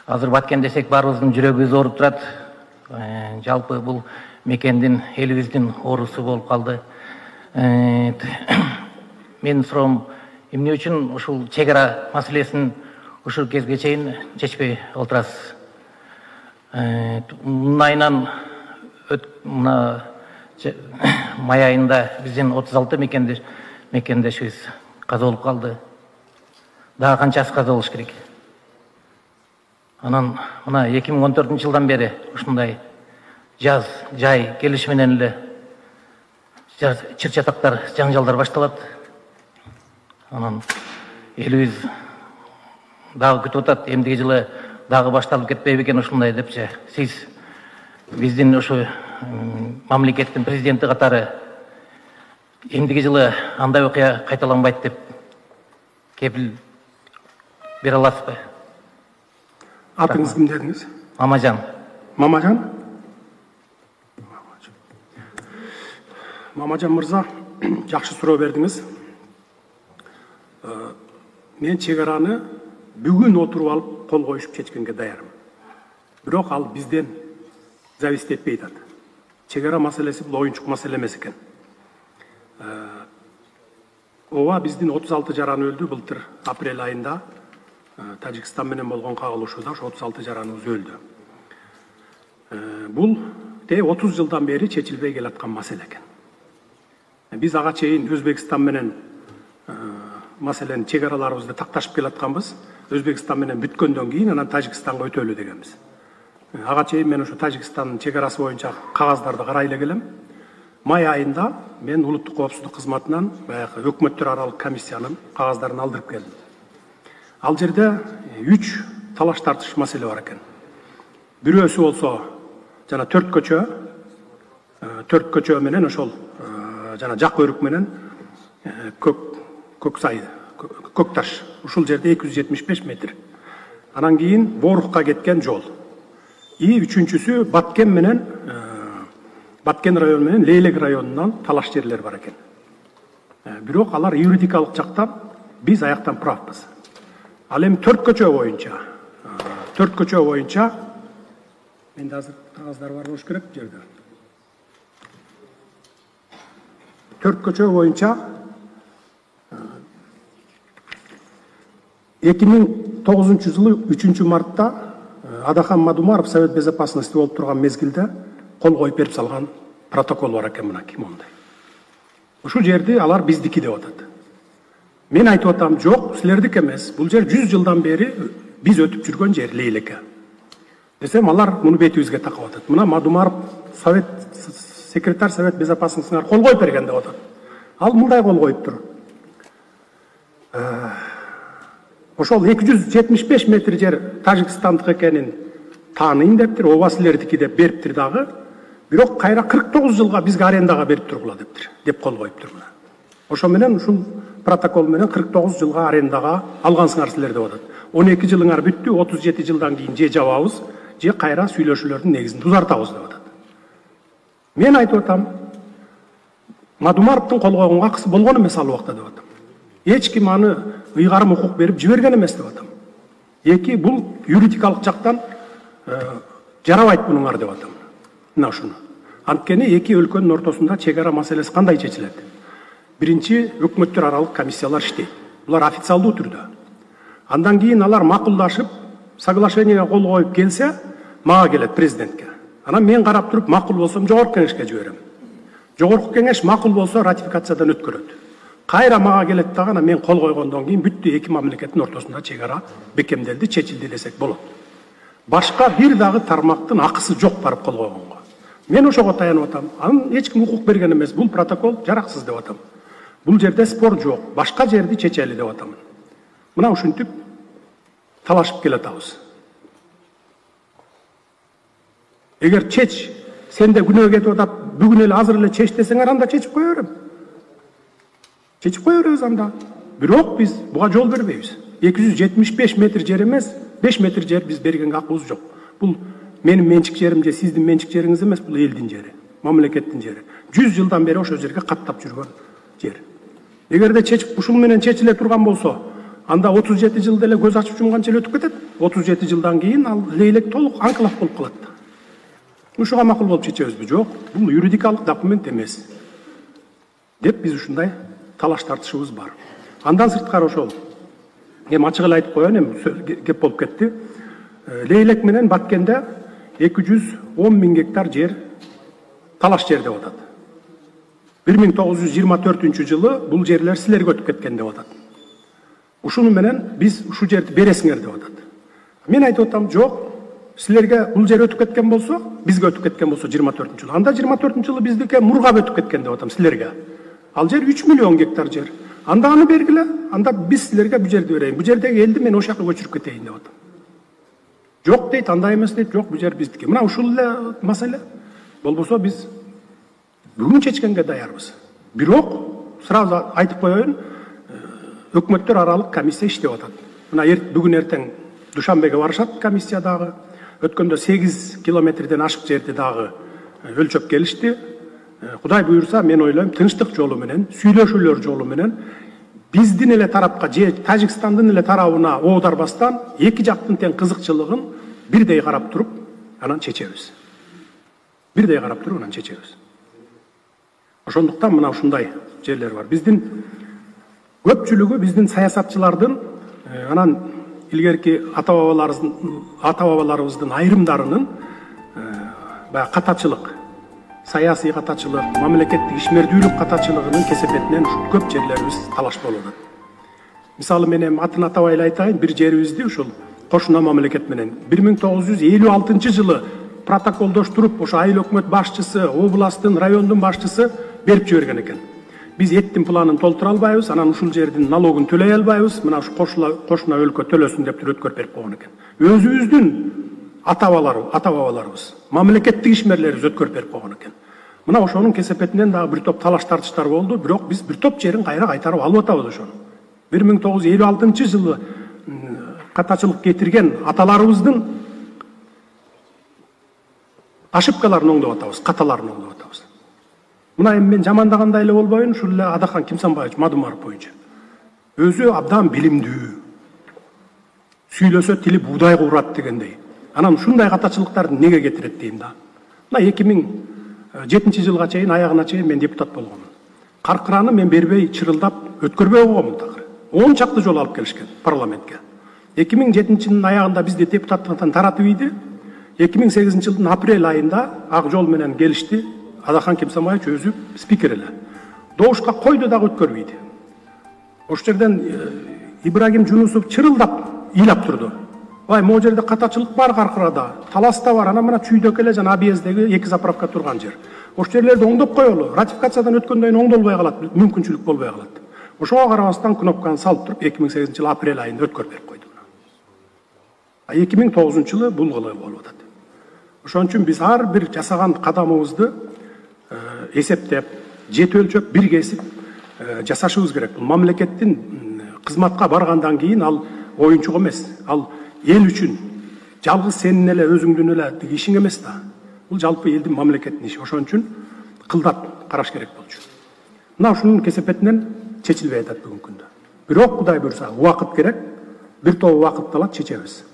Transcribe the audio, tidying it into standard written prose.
Азыр Баткен десек баарыбыздын жүрөгүбүз ооруп турат. Жалпы бул мекендин элибиздин оорусу болуп калды. Мен суроом, эмне үчүн ушул чек ара маселесин ушул кезге чейин чечпей отурасыз? Мына мына май айында биздин 36 мекендешибиз каза болуп калды. Дагы канчасы каза болуш керек? Анан мына 2014 жылдан бери ушундай жаз, жай келиши менен эле чыр-чатактар, жаңжалдар башталат. Анан элибиз дагы күтүп атат, эмдиги жылы дагы башталып кетпейби экен ушундай депчи. Сиз биздин ушу мамлекеттин президенти катары эмдиги жылы андай окуя кайталанбайт деп кепил бере аласызбы? Атыңыз ким дедиңиз? Мамажан. Мамажан? Мамажан мырза, жакшы суроо бердиңиз. Мен чек араны бүгүн отуруп алып кол коюшуп чечкенге даярмын. Бирок ал бизден зависит этпей атат. Чек ара маселеси бул оюнчук маселе эмес экен. Ооба, биздин 36 жаран өлдү былтыр апрель айында. Тажикстан менен болгон кагылышууда 36 жараныбыз өлдү. Бул 30 жылдан бери чечилбей келаткан маселе экен. Биз ага чейин Өзбекстан менен маселени чек араларыбызды такташып келатканбыз. Өзбекстан менен бүткөндөн кийин анан Тажикстанга өтөлү дегенбиз. Ага чейин мен ушу Тажикстандын чек арасы боюнча кагаздарды карай эле келем. Май айында мен улуттук коопсуздук кызматынан баягы өкмөттөр аралык комиссиянын кагаздарын алдырып келдим. Ал жерде 3 талаш тартыш маселе бар экен. Бирөөсү болсо жана 4 көчө менен ошол жана жак өрүк менен көк таш. Ушул жерде 275 метр. Анан кийин Борукка кеткен жол. Үчүнчүсү Баткен менен Баткен району менен Лейлек районунан талаш жерлер бар экен. Бирок алар юридикалык жактан биз аяктан правбыз. Ал эми 4 көчө боюнча менде азыр кагаздар бар болуш керек жерде. 4 көчө боюнча 2009 жылы 3 мартта Адахан Мадумаров Совет Безопасности болуп турган мезгилде кол коюп берип салган протокол бар экен, мына ким ондай. Ушул жерди алар биздики деп атат. Мен айтып атам, жок, силердики эмес. Бул жер 100 жылдан бери биз өтүп жүргөн жер Лейлеке. Десем, алар муну бетибизге такап атат. Мына Мадумаров секретарь Совет Безопасностьга кол коюп берген деп атат. Ал мындай кол коюптур. Ошол 275 метр жер Тажикстандык экенин тааныйм дептир, ооба силердики деп бериптир дагы. Бирок кайра 49 жылга бизге арендага берип тургула дептир, деп кол коюптур мына. Ошо менен ушул протокол менен 49 жылга арендага алгансыңар силер деп атат. 12 жылыңар бүттү, 37 жылдан кийин же жабабыз, же кайра сүйлөшүүлөрдүн негизинде узартабыз деп атат. Мен айтып атам, Мадумаровдун кол койгонго акысы болгон эмес ал убакта деп атам. Эч ким аны ыйгарым укук берип жиберген эмес деп атам. Бул юридикалык жактан жарабайт бунуңар деп атам. Мына ушуну. Анткени эки өлкөнүн ортосунда чек ара маселеси кандай чечилет? Биринчи, өкмөттөр аралык комиссиялар иштейт. Булар официалдуу түрдө. Андан кийин алар макулдашып, соглашениеге кол коюп келсе, мага келет президентке. Анан мен карап туруп, макул болсом жогорку кеңешке жиберем. Жогорку кеңеш макул болсо ратификациядан өткөрөт. Кайра мага келет дагы, анан мен кол койгондон кийин бүттү, эки мамлекеттин ортосунда чек ара бекемделди, чечилди десек болот. Башка бир дагы тармактын акысы жок барып кол койгонго. Мен ошого таянып атам. Анын эч ким укук берген эмес. Бул протокол жараксыз деп атам. Бул жерде спор жок. Башка жерди чечели деп атам. Мына ушинтип талашып келатабыз. Эгер чеч, сенде күнөө кетип атат, бүгүн эле азыр эле чеч десеңер, анда чечип кое берем. Чечип кое беребиз анда. Бирок биз буга жол бербейбиз. 275 метр жер эмес, 5 метр жер биз бергенге акыбыз жок. Бул менин менчик жерим же сиздин менчик жериңиз эмес, бул элдин жери, мамлекеттин жери. 100 жылдан бери ошол жерге каттап жүргөн жер. Эгерде ушул менен чечиле турган болсо, анда 37 жыл деле көз ачып жумганча эле өтүп кетет. 37 жылдан кийин ал лейлек толук анклав болуп калат. Ушуга макул болуп чечебизби? Жок, бул юридикалык документ эмес деп биз ушундай талаш тартышыбыз бар. Андан сырткары ошол эми ачык эле айтып коеюн, эми кеп болуп кетти. Лейлек менен Баткенде 210 миң гектар жер талаш жер деп атат. 1924 жылы бул жерлер силерге өтүп кеткен деп атат. Ушуну менен биз ушу жерди бересиңер деп атат. Мен айтып атам, жок, силерге бул жер өтүп кеткен болсо, бизге өтүп кеткен болсо 24 жылы. Анда 24 жылы биздики Мургап өтүп кеткен деп атам силерге. Ал жер 3 миллион гектар жер. Анда аны бергиле, анда биз силерге бул жерди берейин. Бул жердеги элди мен ошол жака көчүрүп кетейин деп атам. Жок дейт, андай эмес дейт, жок, бул жер биздики. Мына ушул эле маселе. Болбосо биз бүгүн чечкенге даярбыз. Бирок сразу айтып коеюн, өкмөттөр аралык комиссия иштеп атат. Мына бүгүн эртең Душанбеге барышат комиссия дагы. Өткөндө 8 километрден ашык жерди дагы өлчөп келишти. Кудай буйрса, мен ойлойм, тынчтык жолу менен, сүйлөшүүлөр жолу менен биздин эле тарапка же Тажикстандын эле тарабына оодарбастан эки жактын тең кызыкчылыгын бирдей карап туруп, анан чечебиз. Бирдей карап туруп, анан чечебиз. Ошондуктан мына ушундай жерлер бар. Биздин көпчүлүгү биздин саясатчылардын, анан илгерки ата-бабаларыбыздын айрымдарынын катачылык, саясий катачылык, мамлекеттик ишмердүүлүк катачылыгынын кесепетинен ушул көп жерлерибиз талаш болуп атат. Мисалы мен эми атын атабай эле айтайын, бир жерибизди ушул кошуна мамлекет менен 1956 жылы протоколдоштуруп, ошо айыл өкмөт башчысы, областтын, райондун башчысы берип жиберген экен. Биз эттин планын толтура албайбыз, анан ушул жердин налогун төлөй албайбыз, мына ушу кошуна өлкө төлөсүн деп өткөрүп берип койгон экен. Өзүбүздүн ата-бабаларыбыз, мамлекеттик ишмерлерибиз өткөрүп берип койгон экен. Мына ошонун кесепетинен дагы бир топ талаш тартыштар болду, бирок биз бир топ жерин кайра кайтарып алып атабыз ошону. 1956 жылы катачылык кетирген аталарыбыздын ошибкаларын оңдоп атабыз, каталарын оңдоп атабыз. Мына эми мен жамандагандай эле болбоюн, ушул эле Адахан Кимсанбаевич Мадумаров боюнча. Өзү абдан билимдүү. Сүйлөсө тили буудай куурат дегендей. Анан ушундай катачылыктарды неге кетирет дейм да. Мына 2007 жылга чейин, аягына чейин мен депутат болгомун. Каркыраны мен бербей, чырылдап өткөрбөй койгомун такыр. 10 чакты жол алып келишкен парламентке. 2007 жылдын аягында бизди депутаттыктан таратып ийди. 2008 жылдын апрель айында ак жол менен келишти. Адахан Кимсанбаевич өзү спикер эле. Добушка койду дагы өткөрбөйдү. Ошол жерден Ибрагим Жунусов чырылдап ыйлап турду. Ай, могу жерде катачылык бар Каркырада, таласта бар, ана мына Чүйдөк эле жана Абиездеги 2 заправка турган жер. Ошол жерлерди оңдоп коелу. Ратификациядан өткөндөн кийин оңдолбой калат, мүмкүнчүлүк болбой калат. Ошого карабастан кнопканы салып туруп 2008 жылы апрель айында өткөрүп берип койду. 2009 жылы бул кылы болуп атат. Ошон үчүн биз ар бир жасаган кадамыбызды эсептеп, жети өлчөп, бир кесип жасашыбыз керек. Бул мамлекеттин кызматка баргандан кийин ал оюнчук эмес. Ал эл үчүн жалгыз сенин эле өзүңдүн эле ишиң эмес да. Бул жалпы элдин мамлекеттин иши. Ошон үчүн кылдат караш керек болчу. Мына ушунун кесепетинен чечилбей атат бүгүнкү күндө. Бирок Кудай буйрса убакыт керек. Бир топ убакытты алат, чечебиз.